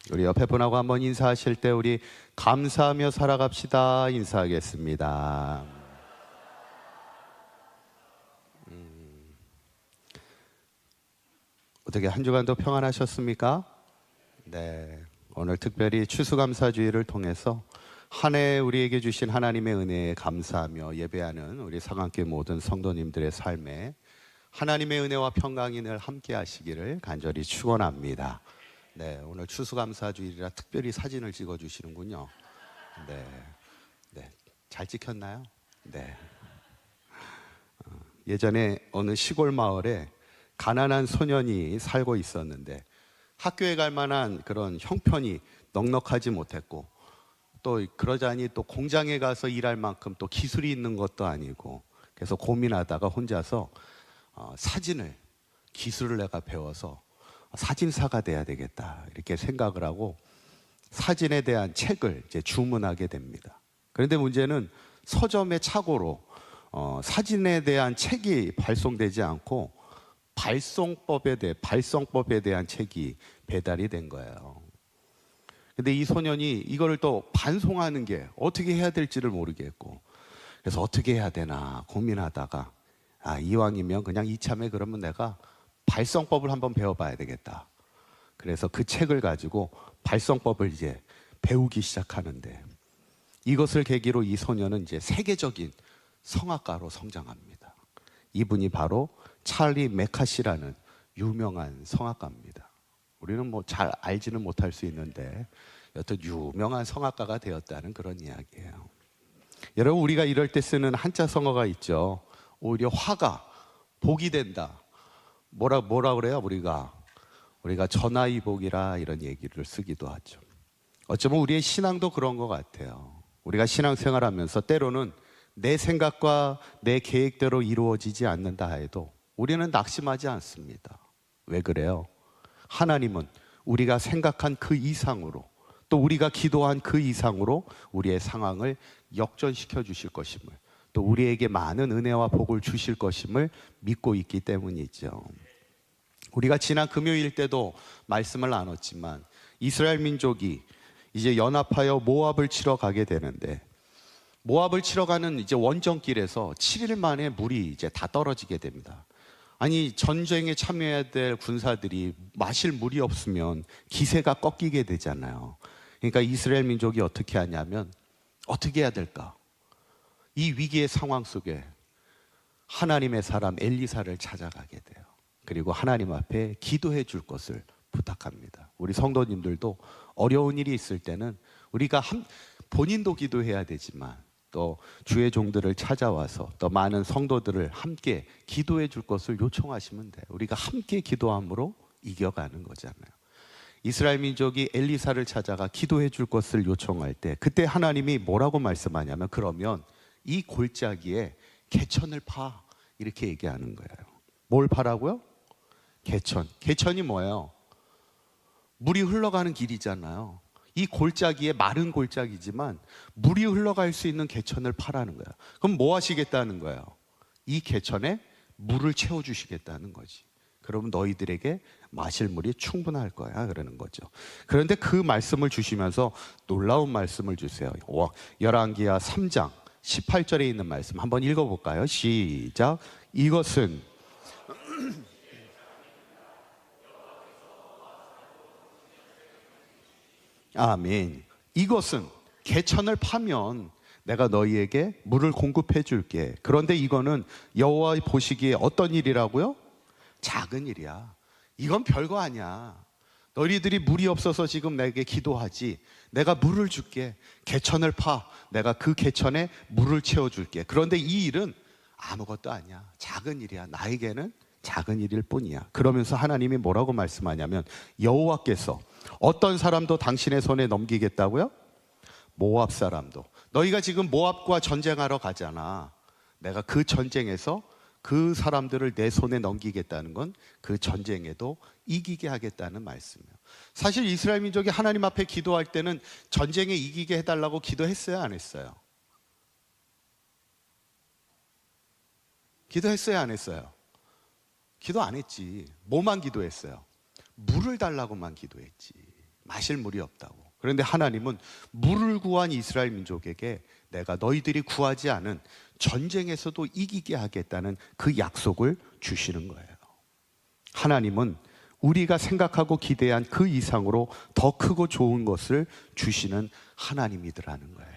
우리 옆에 분하고 한번 인사하실 때 우리 감사하며 살아갑시다 인사하겠습니다. 어떻게 한 주간도 평안하셨습니까? 네, 오늘 특별히 추수감사주의를 통해서 한 해 우리에게 주신 하나님의 은혜에 감사하며 예배하는 우리 상한교회 모든 성도님들의 삶에 하나님의 은혜와 평강이 늘 함께 하시기를 간절히 축원합니다. 네, 오늘 추수감사주일이라 특별히 사진을 찍어 주시는군요. 네, 잘 찍혔나요? 네. 예전에 어느 시골 마을에 가난한 소년이 살고 있었는데 학교에 갈 만한 그런 형편이 넉넉하지 못했고 또 그러자니 또 공장에 가서 일할 만큼 또 기술이 있는 것도 아니고 그래서 고민하다가 혼자서 사진을 기술을 내가 배워서 사진사가 돼야 되겠다 이렇게 생각을 하고 사진에 대한 책을 이제 주문하게 됩니다. 그런데 문제는 서점의 착오로 사진에 대한 책이 발송되지 않고 발성법에 대한 책이 배달이 된 거예요. 근데 이 소년이 이거를 또 반송하는 게 어떻게 해야 될지를 모르겠고 그래서 어떻게 해야 되나 고민하다가 이왕이면 그냥 이참에 그러면 내가 발성법을 한번 배워봐야 되겠다. 그래서 그 책을 가지고 발성법을 이제 배우기 시작하는데 이것을 계기로 이 소년은 이제 세계적인 성악가로 성장합니다. 이분이 바로 찰리 메카시라는 유명한 성악가입니다. 우리는 뭐 잘 알지는 못할 수 있는데 여튼 유명한 성악가가 되었다는 그런 이야기예요. 여러분, 우리가 이럴 때 쓰는 한자 성어가 있죠. 오히려 화가 복이 된다. 뭐라 그래요? 우리가 전화위복이라 이런 얘기를 쓰기도 하죠. 어쩌면 우리의 신앙도 그런 것 같아요. 우리가 신앙생활하면서 때로는 내 생각과 내 계획대로 이루어지지 않는다 해도 우리는 낙심하지 않습니다. 왜 그래요? 하나님은 우리가 생각한 그 이상으로 또 우리가 기도한 그 이상으로 우리의 상황을 역전시켜 주실 것임을 또 우리에게 많은 은혜와 복을 주실 것임을 믿고 있기 때문이죠. 우리가 지난 금요일 때도 말씀을 나눴지만 이스라엘 민족이 이제 연합하여 모압을 치러 가게 되는데 모압을 치러 가는 이제 원정길에서 7일 만에 물이 이제 다 떨어지게 됩니다. 아니, 전쟁에 참여해야 될 군사들이 마실 물이 없으면 기세가 꺾이게 되잖아요. 그러니까 이스라엘 민족이 어떻게 하냐면 어떻게 해야 될까? 이 위기의 상황 속에 하나님의 사람 엘리사를 찾아가게 돼요. 그리고 하나님 앞에 기도해 줄 것을 부탁합니다. 우리 성도님들도 어려운 일이 있을 때는 우리가 본인도 기도해야 되지만 또 주의 종들을 찾아와서 또 많은 성도들을 함께 기도해 줄 것을 요청하시면 돼요. 우리가 함께 기도함으로 이겨가는 거잖아요. 이스라엘 민족이 엘리사를 찾아가 기도해 줄 것을 요청할 때 그때 하나님이 뭐라고 말씀하냐면 그러면 이 골짜기에 개천을 파 이렇게 얘기하는 거예요. 뭘 파라고요? 개천. 개천이 뭐예요? 물이 흘러가는 길이잖아요. 이 골짜기에 마른 골짜기지만 물이 흘러갈 수 있는 개천을 파라는 거야. 그럼 뭐 하시겠다는 거예요? 이 개천에 물을 채워주시겠다는 거지. 그러면 너희들에게 마실 물이 충분할 거야 그러는 거죠. 그런데 그 말씀을 주시면서 놀라운 말씀을 주세요. 열왕기하 3장 18절에 있는 말씀 한번 읽어볼까요? 시작. 이것은 아멘. 이것은 개천을 파면 내가 너희에게 물을 공급해 줄게. 그런데 이거는 여호와 보시기에 어떤 일이라고요? 작은 일이야. 이건 별거 아니야. 너희들이 물이 없어서 지금 내게 기도하지. 내가 물을 줄게. 개천을 파. 내가 그 개천에 물을 채워줄게. 그런데 이 일은 아무것도 아니야. 작은 일이야. 나에게는 작은 일일 뿐이야. 그러면서 하나님이 뭐라고 말씀하냐면 여호와께서 어떤 사람도 당신의 손에 넘기겠다고요? 모압 사람도. 너희가 지금 모압과 전쟁하러 가잖아. 내가 그 전쟁에서 그 사람들을 내 손에 넘기겠다는 건 그 전쟁에도 이기게 하겠다는 말씀이에요. 사실 이스라엘 민족이 하나님 앞에 기도할 때는 전쟁에 이기게 해달라고 기도했어요, 안 했어요? 기도했어요, 안 했어요? 기도 안 했지. 뭐만 기도했어요? 물을 달라고만 기도했지. 마실 물이 없다고. 그런데 하나님은 물을 구한 이스라엘 민족에게 내가 너희들이 구하지 않은 전쟁에서도 이기게 하겠다는 그 약속을 주시는 거예요. 하나님은 우리가 생각하고 기대한 그 이상으로 더 크고 좋은 것을 주시는 하나님이더라는 거예요.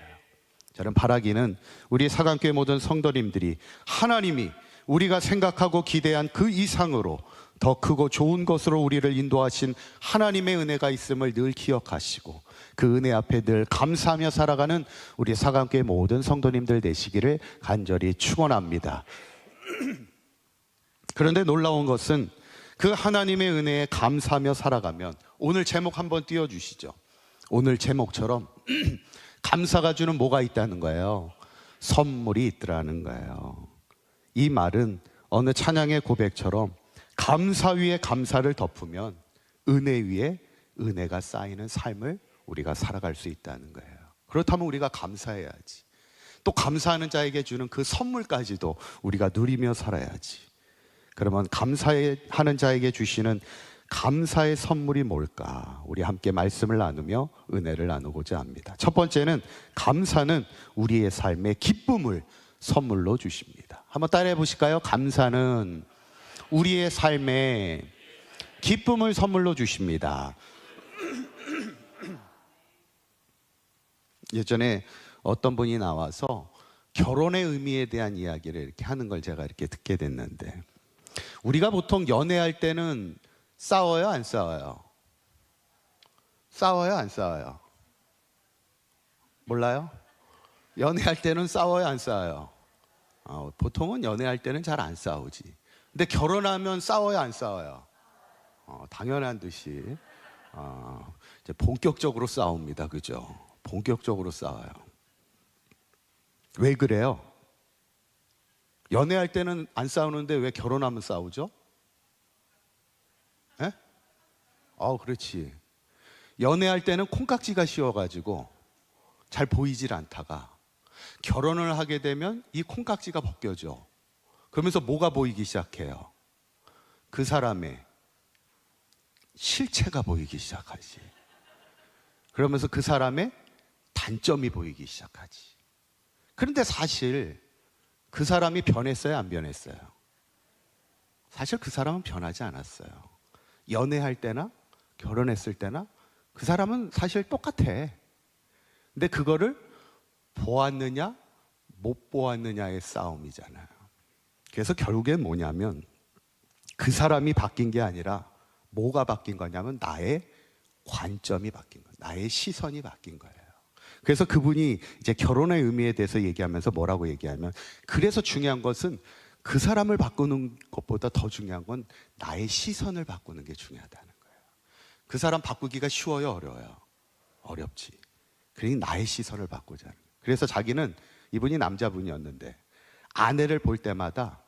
저는 바라기는 우리 사강교회 모든 성도님들이 하나님이 우리가 생각하고 기대한 그 이상으로 더 크고 좋은 것으로 우리를 인도하신 하나님의 은혜가 있음을 늘 기억하시고 그 은혜 앞에 늘 감사하며 살아가는 우리 사강교회 모든 성도님들 되시기를 간절히 축원합니다. 그런데 놀라운 것은 그 하나님의 은혜에 감사하며 살아가면, 오늘 제목 한번 띄워주시죠. 오늘 제목처럼 감사가 주는 뭐가 있다는 거예요? 선물이 있더라는 거예요. 이 말은 어느 찬양의 고백처럼 감사 위에 감사를 덮으면 은혜 위에 은혜가 쌓이는 삶을 우리가 살아갈 수 있다는 거예요. 그렇다면 우리가 감사해야지. 또 감사하는 자에게 주는 그 선물까지도 우리가 누리며 살아야지. 그러면 감사하는 자에게 주시는 감사의 선물이 뭘까? 우리 함께 말씀을 나누며 은혜를 나누고자 합니다. 첫 번째는 감사는 우리의 삶의 기쁨을 선물로 주십니다. 한번 따라해 보실까요? 감사는 우리의 삶에 기쁨을 선물로 주십니다. 예전에 어떤 분이 나와서 결혼의 의미에 대한 이야기를 이렇게 하는 걸 제가 이렇게 듣게 됐는데, 우리가 보통 연애할 때는 싸워요, 안 싸워요? 싸워요, 안 싸워요? 몰라요? 연애할 때는 싸워요, 안 싸워요? 보통은 연애할 때는 잘 안 싸우지. 근데 결혼하면 싸워요, 안 싸워요? 당연한 듯이 이제 본격적으로 싸웁니다. 그죠? 본격적으로 싸워요. 왜 그래요? 연애할 때는 안 싸우는데 왜 결혼하면 싸우죠? 에? 그렇지. 연애할 때는 콩깍지가 씌워가지고 잘 보이질 않다가 결혼을 하게 되면 이 콩깍지가 벗겨져. 그러면서 뭐가 보이기 시작해요? 그 사람의 실체가 보이기 시작하지. 그러면서 그 사람의 단점이 보이기 시작하지. 그런데 사실 그 사람이 변했어요, 안 변했어요? 사실 그 사람은 변하지 않았어요. 연애할 때나 결혼했을 때나 그 사람은 사실 똑같아. 근데 그거를 보았느냐 못 보았느냐의 싸움이잖아요. 그래서 결국엔 뭐냐면 그 사람이 바뀐 게 아니라 뭐가 바뀐 거냐면 나의 관점이 바뀐 거예요. 나의 시선이 바뀐 거예요. 그래서 그분이 이제 결혼의 의미에 대해서 얘기하면서 뭐라고 얘기하면, 그래서 중요한 것은 그 사람을 바꾸는 것보다 더 중요한 건 나의 시선을 바꾸는 게 중요하다는 거예요. 그 사람 바꾸기가 쉬워요, 어려워요? 어렵지. 그러니 나의 시선을 바꾸자는 거예요. 그래서 자기는, 이분이 남자분이었는데 아내를 볼 때마다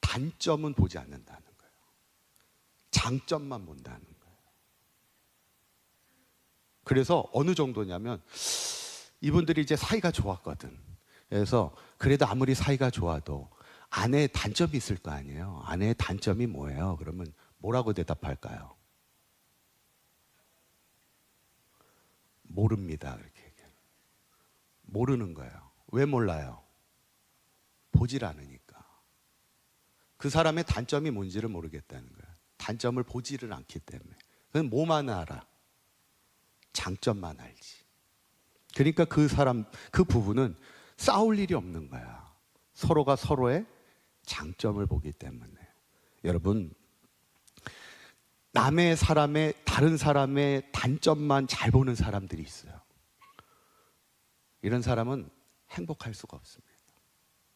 단점은 보지 않는다는 거예요. 장점만 본다는 거예요. 그래서 어느 정도냐면 이분들이 이제 사이가 좋았거든. 그래서 그래도 아무리 사이가 좋아도 아내의 단점이 있을 거 아니에요. 아내의 단점이 뭐예요? 그러면 뭐라고 대답할까요? 모릅니다. 그렇게 얘기해요. 모르는 거예요. 왜 몰라요? 보질 않으니까. 그 사람의 단점이 뭔지를 모르겠다는 거예요. 단점을 보지를 않기 때문에. 그건 뭐만 알아? 장점만 알지. 그러니까 그 사람, 그 부부는 싸울 일이 없는 거야. 서로가 서로의 장점을 보기 때문에. 여러분, 남의 사람의, 다른 사람의 단점만 잘 보는 사람들이 있어요. 이런 사람은 행복할 수가 없습니다.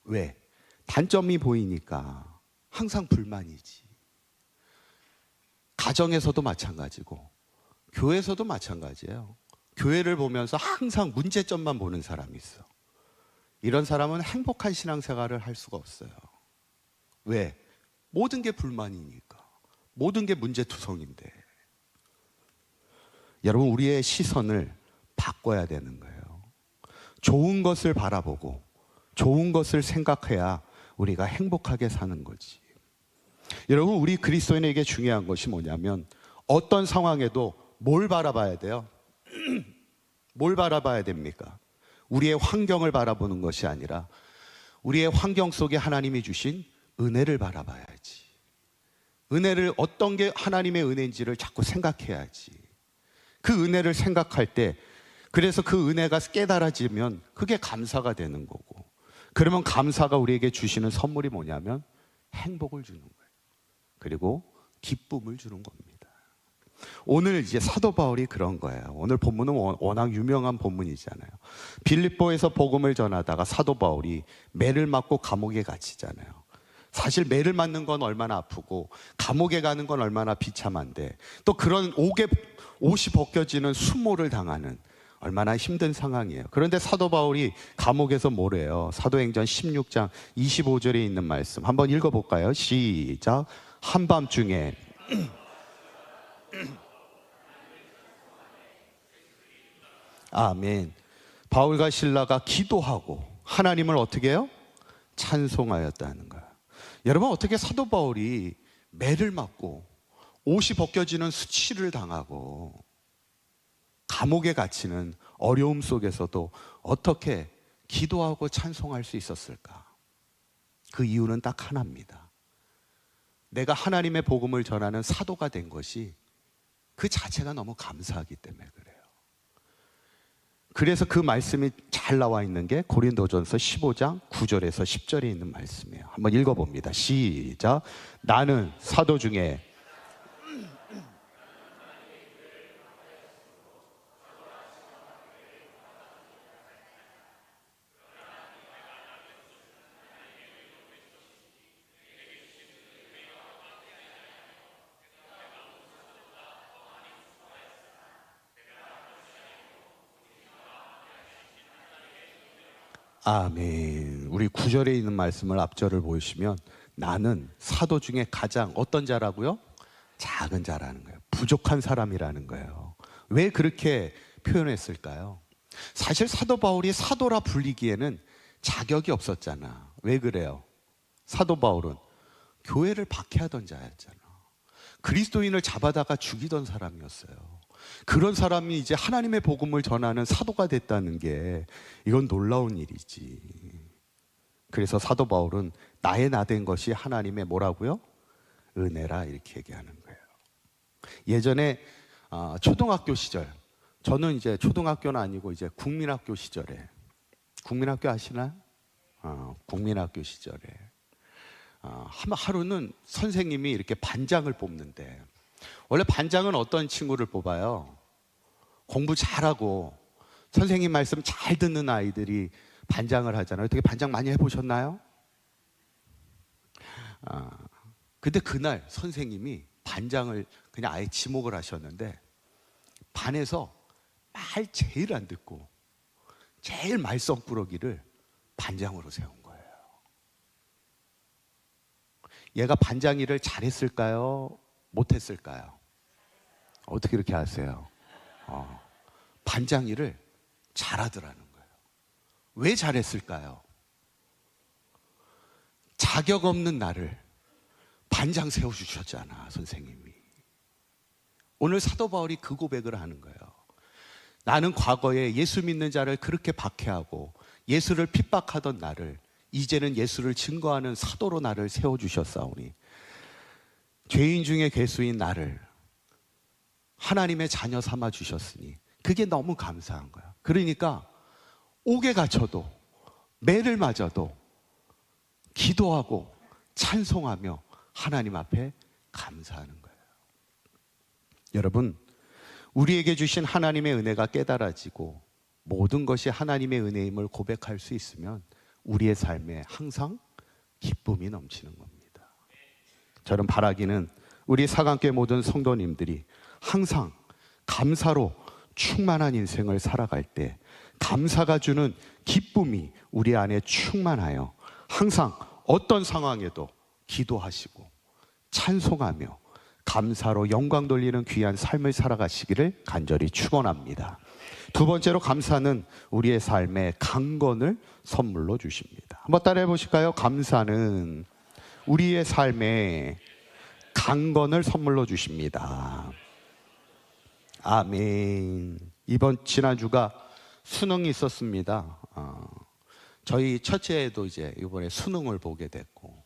왜? 단점이 보이니까 항상 불만이지. 가정에서도 마찬가지고 교회에서도 마찬가지예요. 교회를 보면서 항상 문제점만 보는 사람이 있어. 이런 사람은 행복한 신앙생활을 할 수가 없어요. 왜? 모든 게 불만이니까. 모든 게 문제투성인데. 여러분, 우리의 시선을 바꿔야 되는 거예요. 좋은 것을 바라보고 좋은 것을 생각해야 우리가 행복하게 사는 거지. 여러분, 우리 그리스도인에게 중요한 것이 뭐냐면 어떤 상황에도 뭘 바라봐야 돼요? 뭘 바라봐야 됩니까? 우리의 환경을 바라보는 것이 아니라 우리의 환경 속에 하나님이 주신 은혜를 바라봐야지. 은혜를 어떤 게 하나님의 은혜인지를 자꾸 생각해야지. 그 은혜를 생각할 때 그래서 그 은혜가 깨달아지면 그게 감사가 되는 거고, 그러면 감사가 우리에게 주시는 선물이 뭐냐면 행복을 주는 거예요. 그리고 기쁨을 주는 겁니다. 오늘 이제 사도 바울이 그런 거예요. 오늘 본문은 워낙 유명한 본문이잖아요. 빌립보에서 복음을 전하다가 사도 바울이 매를 맞고 감옥에 갇히잖아요. 사실 매를 맞는 건 얼마나 아프고 감옥에 가는 건 얼마나 비참한데, 또 그런 옷이 벗겨지는 수모를 당하는 얼마나 힘든 상황이에요. 그런데 사도 바울이 감옥에서 뭐래요? 사도행전 16장 25절에 있는 말씀 한번 읽어볼까요? 시작. 한밤중에 아멘. 바울과 실라가 기도하고 하나님을 어떻게 해요? 찬송하였다는 거야. 여러분, 어떻게 사도 바울이 매를 맞고 옷이 벗겨지는 수치를 당하고 감옥에 갇히는 어려움 속에서도 어떻게 기도하고 찬송할 수 있었을까? 그 이유는 딱 하나입니다. 내가 하나님의 복음을 전하는 사도가 된 것이 그 자체가 너무 감사하기 때문에 그래요. 그래서 그 말씀이 잘 나와 있는 게 고린도전서 15장 9절에서 10절에 있는 말씀이에요. 한번 읽어봅니다. 시작. 나는 사도 중에 아멘. 우리 9절에 있는 말씀을 앞절을 보시면 나는 사도 중에 가장 어떤 자라고요? 작은 자라는 거예요. 부족한 사람이라는 거예요. 왜 그렇게 표현했을까요? 사실 사도 바울이 사도라 불리기에는 자격이 없었잖아. 왜 그래요? 사도 바울은 교회를 박해하던 자였잖아. 그리스도인을 잡아다가 죽이던 사람이었어요. 그런 사람이 이제 하나님의 복음을 전하는 사도가 됐다는 게 이건 놀라운 일이지. 그래서 사도 바울은 나의 나된 것이 하나님의 뭐라고요? 은혜라 이렇게 얘기하는 거예요. 예전에 초등학교 시절, 저는 이제 초등학교는 아니고 이제 국민학교 시절에, 국민학교 아시나요? 국민학교 시절에 하루는 선생님이 이렇게 반장을 뽑는데, 원래 반장은 어떤 친구를 뽑아요? 공부 잘하고 선생님 말씀 잘 듣는 아이들이 반장을 하잖아요. 어떻게 반장 많이 해보셨나요? 근데 그날 선생님이 반장을 그냥 아예 지목을 하셨는데 반에서 말 제일 안 듣고 제일 말썽꾸러기를 반장으로 세운 거예요. 얘가 반장 일을 잘했을까요? 못했을까요? 어떻게 이렇게 아세요? 반장 일을 잘하더라는 거예요. 왜 잘했을까요? 자격 없는 나를 반장 세워주셨잖아, 선생님이. 오늘 사도 바울이 그 고백을 하는 거예요. 나는 과거에 예수 믿는 자를 그렇게 박해하고 예수를 핍박하던 나를 이제는 예수를 증거하는 사도로 나를 세워주셨사오니 죄인 중에 괴수인 나를 하나님의 자녀 삼아 주셨으니 그게 너무 감사한 거야. 그러니까 옥에 갇혀도 매를 맞아도 기도하고 찬송하며 하나님 앞에 감사하는 거예요. 여러분, 우리에게 주신 하나님의 은혜가 깨달아지고 모든 것이 하나님의 은혜임을 고백할 수 있으면 우리의 삶에 항상 기쁨이 넘치는 겁니다. 저는 바라기는 우리 사강교회 모든 성도님들이 항상 감사로 충만한 인생을 살아갈 때 감사가 주는 기쁨이 우리 안에 충만하여 항상 어떤 상황에도 기도하시고 찬송하며 감사로 영광 돌리는 귀한 삶을 살아가시기를 간절히 축원합니다. 두 번째로 감사는 우리의 삶에 강건을 선물로 주십니다. 한번 따라해 보실까요? 감사는 우리의 삶에 강건을 선물로 주십니다. 아멘. 이번 지난주가 수능이 있었습니다. 저희 처제도 이제 이번에 수능을 보게 됐고,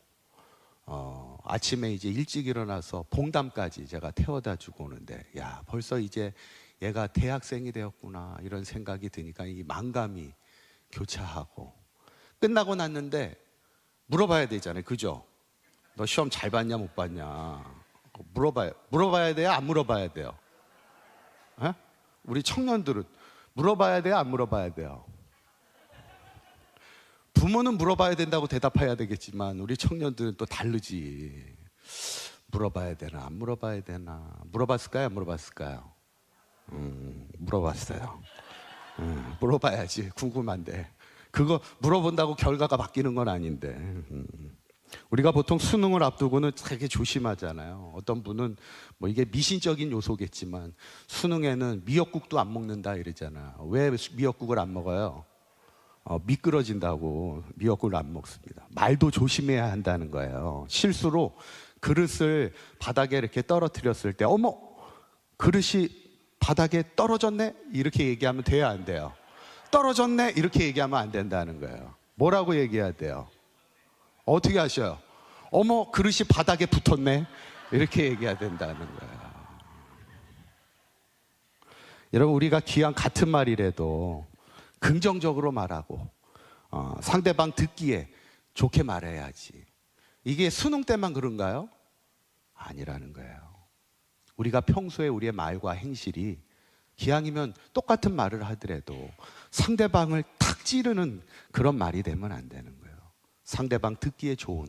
아침에 이제 일찍 일어나서 봉담까지 제가 태워다 주고 오는데, 야, 벌써 이제 얘가 대학생이 되었구나 이런 생각이 드니까 이 만감이 교차하고, 끝나고 났는데 물어봐야 되잖아요, 그죠? 너 시험 잘 봤냐 못 봤냐 물어봐야 돼요, 안 물어봐야 돼요? 에? 우리 청년들은 물어봐야 돼요, 안 물어봐야 돼요? 부모는 물어봐야 된다고 대답해야 되겠지만 우리 청년들은 또 다르지. 물어봐야 되나 안 물어봐야 되나. 물어봤을까요, 안 물어봤을까요? 물어봤어요. 물어봐야지. 궁금한데 그거 물어본다고 결과가 바뀌는 건 아닌데. 우리가 보통 수능을 앞두고는 되게 조심하잖아요. 어떤 분은 뭐 이게 미신적인 요소겠지만 수능에는 미역국도 안 먹는다 이러잖아요. 왜 미역국을 안 먹어요? 미끄러진다고 미역국을 안 먹습니다. 말도 조심해야 한다는 거예요. 실수로 그릇을 바닥에 이렇게 떨어뜨렸을 때, 어머, 그릇이 바닥에 떨어졌네? 이렇게 얘기하면 돼야 안 돼요? 떨어졌네? 이렇게 얘기하면 안 된다는 거예요. 뭐라고 얘기해야 돼요? 어떻게 하셔요? 어머, 그릇이 바닥에 붙었네? 이렇게 얘기해야 된다는 거예요. 여러분, 우리가 기왕 같은 말이라도 긍정적으로 말하고 상대방 듣기에 좋게 말해야지. 이게 수능 때만 그런가요? 아니라는 거예요. 우리가 평소에 우리의 말과 행실이 기왕이면 똑같은 말을 하더라도 상대방을 탁 찌르는 그런 말이 되면 안 되는 거예요. 상대방 듣기에 좋은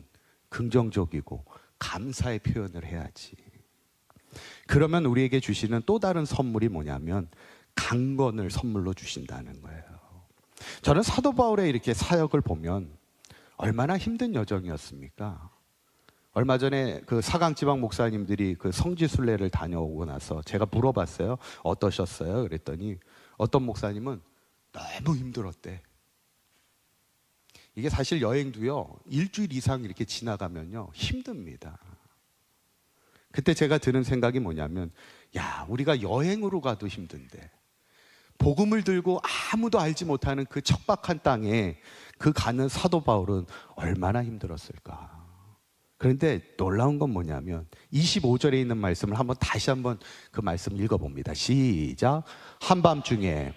긍정적이고 감사의 표현을 해야지. 그러면 우리에게 주시는 또 다른 선물이 뭐냐면 강건을 선물로 주신다는 거예요. 저는 사도 바울의 이렇게 사역을 보면 얼마나 힘든 여정이었습니까? 얼마 전에 그 사강지방 목사님들이 그 성지순례를 다녀오고 나서 제가 물어봤어요. 어떠셨어요? 그랬더니 어떤 목사님은 너무 힘들었대. 이게 사실 여행도요, 일주일 이상 이렇게 지나가면요 힘듭니다. 그때 제가 드는 생각이 뭐냐면, 야, 우리가 여행으로 가도 힘든데 복음을 들고 아무도 알지 못하는 그 척박한 땅에 그 가는 사도 바울은 얼마나 힘들었을까. 그런데 놀라운 건 뭐냐면 25절에 있는 말씀을 다시 한번 그 말씀 읽어봅니다. 시작. 한밤중에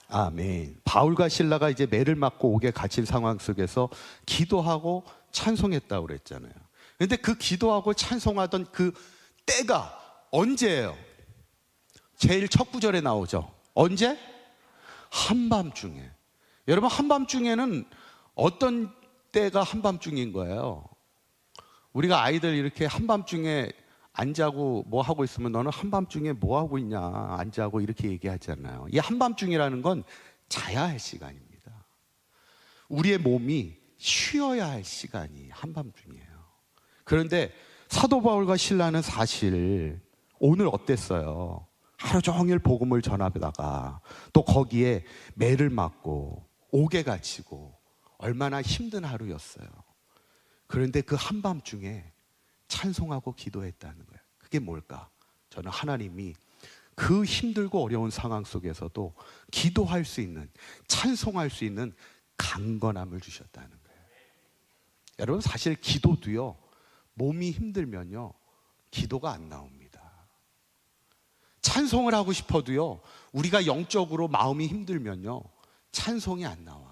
아멘. 바울과 실라가 이제 매를 맞고 옥에 갇힌 상황 속에서 기도하고 찬송했다고 그랬잖아요. 그런데 그 기도하고 찬송하던 그 때가 언제예요? 제일 첫 구절에 나오죠. 언제? 한밤중에. 여러분, 한밤중에는 어떤 때가 한밤중인 거예요? 우리가 아이들 이렇게 한밤중에 안 자고 뭐 하고 있으면 너는 한밤중에 뭐 하고 있냐, 안 자고 이렇게 얘기하잖아요. 이 한밤중이라는 건 자야 할 시간입니다. 우리의 몸이 쉬어야 할 시간이 한밤중이에요. 그런데 사도 바울과 실라는 사실 오늘 어땠어요? 하루 종일 복음을 전하다가 또 거기에 매를 맞고 옥에 갇히고 얼마나 힘든 하루였어요. 그런데 그 한밤중에 찬송하고 기도했다는 거예요. 그게 뭘까? 저는 하나님이 그 힘들고 어려운 상황 속에서도 기도할 수 있는, 찬송할 수 있는 강건함을 주셨다는 거예요. 여러분, 사실 기도도요, 몸이 힘들면요 기도가 안 나옵니다. 찬송을 하고 싶어도요, 우리가 영적으로 마음이 힘들면요 찬송이 안 나와.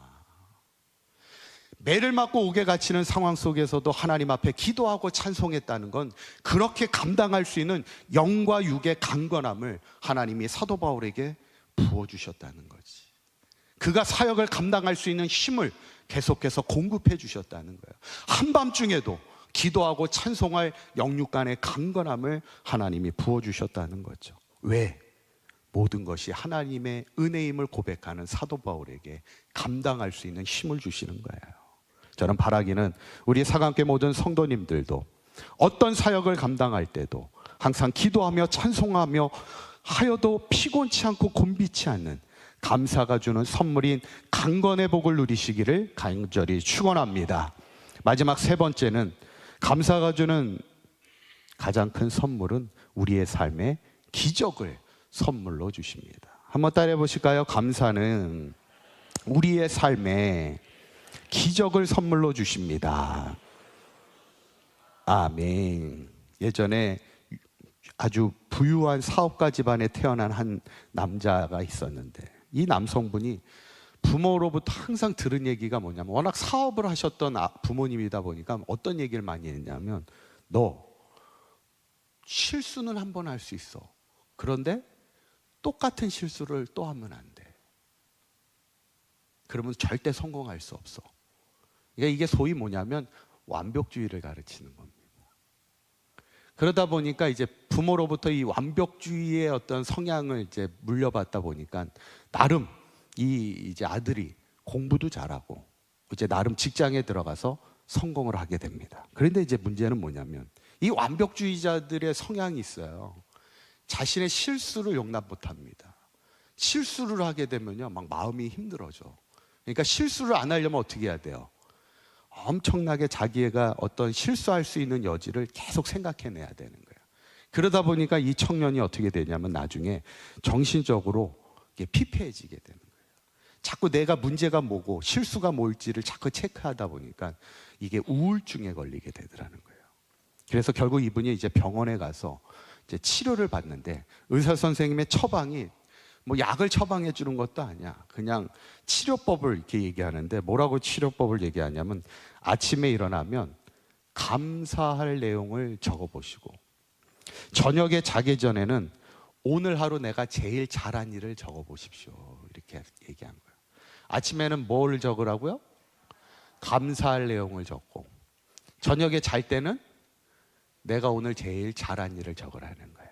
매를 맞고 옥에 갇히는 상황 속에서도 하나님 앞에 기도하고 찬송했다는 건 그렇게 감당할 수 있는 영과 육의 강건함을 하나님이 사도 바울에게 부어주셨다는 거지. 그가 사역을 감당할 수 있는 힘을 계속해서 공급해 주셨다는 거예요. 한밤중에도 기도하고 찬송할 영육 간의 강건함을 하나님이 부어주셨다는 거죠. 왜? 모든 것이 하나님의 은혜임을 고백하는 사도 바울에게 감당할 수 있는 힘을 주시는 거예요. 저는 바라기는 우리 사강교회 모든 성도님들도 어떤 사역을 감당할 때도 항상 기도하며 찬송하며 하여도 피곤치 않고 곤비치 않는 감사가 주는 선물인 강건의 복을 누리시기를 간절히 축원합니다. 마지막 세 번째는 감사가 주는 가장 큰 선물은 우리의 삶에 기적을 선물로 주십니다. 한번 따라해 보실까요? 감사는 우리의 삶에 기적을 선물로 주십니다. 아멘. 예전에 아주 부유한 사업가 집안에 태어난 한 남자가 있었는데, 이 남성분이 부모로부터 항상 들은 얘기가 뭐냐면, 워낙 사업을 하셨던 부모님이다 보니까 어떤 얘기를 많이 했냐면, 너 실수는 한 번 할 수 있어. 그런데 똑같은 실수를 또 하면 안 돼. 그러면 절대 성공할 수 없어. 그러니까 이게 소위 뭐냐면 완벽주의를 가르치는 겁니다. 그러다 보니까 이제 부모로부터 이 완벽주의의 어떤 성향을 이제 물려받다 보니까 나름 이제 아들이 공부도 잘하고 이제 나름 직장에 들어가서 성공을 하게 됩니다. 그런데 이제 문제는 뭐냐면, 이 완벽주의자들의 성향이 있어요. 자신의 실수를 용납 못 합니다. 실수를 하게 되면요, 막 마음이 힘들어져. 그러니까 실수를 안 하려면 어떻게 해야 돼요? 엄청나게 자기가 어떤 실수할 수 있는 여지를 계속 생각해내야 되는 거예요. 그러다 보니까 이 청년이 어떻게 되냐면 나중에 정신적으로 피폐해지게 되는 거예요. 자꾸 내가 문제가 뭐고 실수가 뭘지를 자꾸 체크하다 보니까 이게 우울증에 걸리게 되더라는 거예요. 그래서 결국 이분이 이제 병원에 가서 이제 치료를 받는데, 의사 선생님의 처방이 뭐 약을 처방해 주는 것도 아니야. 그냥 치료법을 이렇게 얘기하는데, 뭐라고 치료법을 얘기하냐면, 아침에 일어나면 감사할 내용을 적어 보시고, 저녁에 자기 전에는 오늘 하루 내가 제일 잘한 일을 적어 보십시오. 이렇게 얘기한 거예요. 아침에는 뭘 적으라고요? 감사할 내용을 적고, 저녁에 잘 때는 내가 오늘 제일 잘한 일을 적으라는 거예요.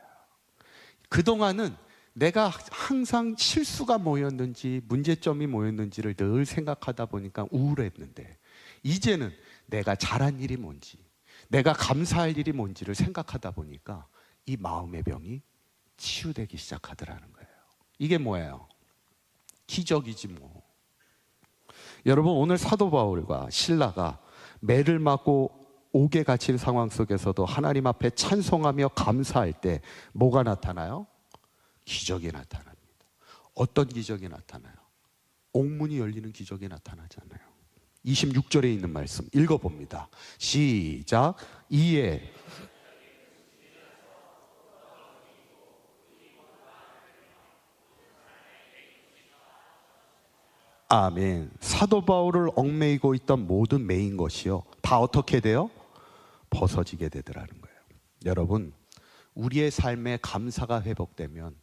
그동안은 내가 항상 실수가 뭐였는지, 문제점이 뭐였는지를 늘 생각하다 보니까 우울했는데, 이제는 내가 잘한 일이 뭔지, 내가 감사할 일이 뭔지를 생각하다 보니까 이 마음의 병이 치유되기 시작하더라는 거예요. 이게 뭐예요? 기적이지 뭐. 여러분, 오늘 사도 바울과 실라가 매를 맞고 옥에 갇힌 상황 속에서도 하나님 앞에 찬송하며 감사할 때 뭐가 나타나요? 기적이 나타납니다. 어떤 기적이 나타나요? 옥문이 열리는 기적이 나타나잖아요. 26절에 있는 말씀 읽어봅니다. 시작. 이에 아멘. 사도 바울을 얽매이고 있던 모든 매인 것이요, 다 어떻게 돼요? 벗어지게 되더라는 거예요. 여러분, 우리의 삶에 감사가 회복되면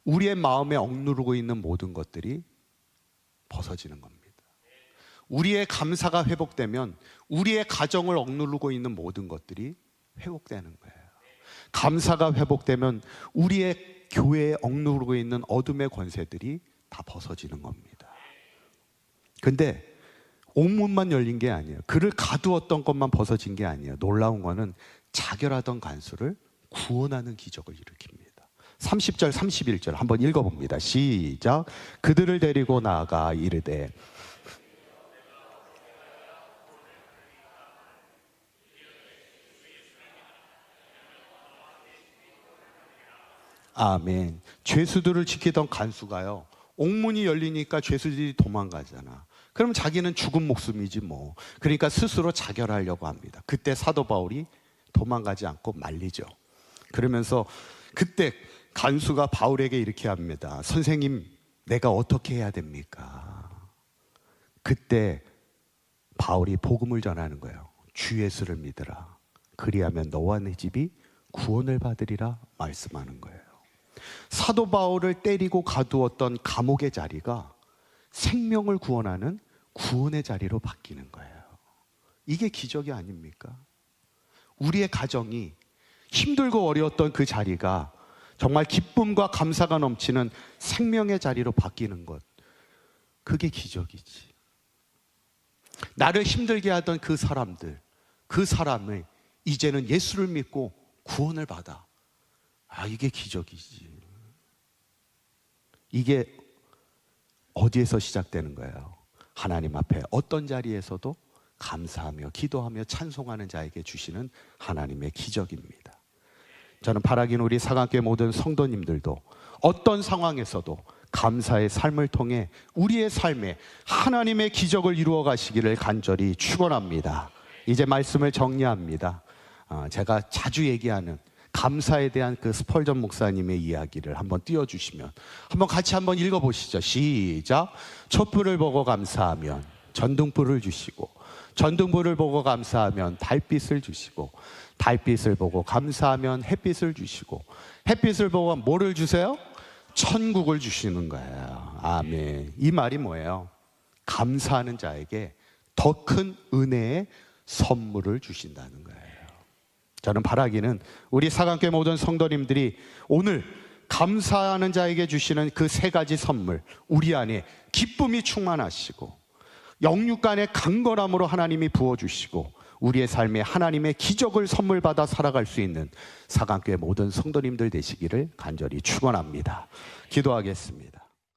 우리의 마음에 억누르고 있는 모든 것들이 벗어지는 겁니다. 우리의 감사가 회복되면 우리의 가정을 억누르고 있는 모든 것들이 회복되는 거예요. 감사가 회복되면 우리의 교회에 억누르고 있는 어둠의 권세들이 다 벗어지는 겁니다. 근데 옥문만 열린 게 아니에요. 그를 가두었던 것만 벗어진 게 아니에요. 놀라운 거는 자결하던 간수를 구원하는 기적을 일으킵니다. 30절 31절 한번 읽어봅니다. 시작. 그들을 데리고 나아가 이르되 아멘. 죄수들을 지키던 간수가요, 옥문이 열리니까 죄수들이 도망가잖아. 그럼 자기는 죽은 목숨이지 뭐. 그러니까 스스로 자결하려고 합니다. 그때 사도 바울이 도망가지 않고 말리죠. 그러면서 그때 간수가 바울에게 이렇게 합니다. 선생님, 내가 어떻게 해야 됩니까? 그때 바울이 복음을 전하는 거예요. 주 예수를 믿으라. 그리하면 너와 네 집이 구원을 받으리라 말씀하는 거예요. 사도 바울을 때리고 가두었던 감옥의 자리가 생명을 구원하는 구원의 자리로 바뀌는 거예요. 이게 기적이 아닙니까? 우리의 가정이 힘들고 어려웠던 그 자리가 정말 기쁨과 감사가 넘치는 생명의 자리로 바뀌는 것, 그게 기적이지. 나를 힘들게 하던 그 사람들, 그 사람을 이제는 예수를 믿고 구원을 받아. 이게 기적이지. 이게 어디에서 시작되는 거예요? 하나님 앞에 어떤 자리에서도 감사하며 기도하며 찬송하는 자에게 주시는 하나님의 기적입니다. 저는 바라기는 우리 사강교회 모든 성도님들도 어떤 상황에서도 감사의 삶을 통해 우리의 삶에 하나님의 기적을 이루어 가시기를 간절히 축원합니다. 이제 말씀을 정리합니다. 제가 자주 얘기하는 감사에 대한 그 스펄전 목사님의 이야기를 한번 띄워주시면 한번 같이 한번 읽어보시죠. 시작. 촛불을 보고 감사하면 전등불을 주시고, 전등불을 보고 감사하면 달빛을 주시고, 달빛을 보고 감사하면 햇빛을 주시고, 햇빛을 보고 뭐를 주세요? 천국을 주시는 거예요. 아멘. 이 말이 뭐예요? 감사하는 자에게 더 큰 은혜의 선물을 주신다는 거예요. 저는 바라기는 우리 사강교회 모든 성도님들이 오늘 감사하는 자에게 주시는 그 세 가지 선물, 우리 안에 기쁨이 충만하시고 영육간의 강건함으로 하나님이 부어주시고 우리의 삶에 하나님의 기적을 선물 받아 살아갈 수 있는 사강교회 모든 성도님들 되시기를 간절히 축원합니다. 기도하겠습니다.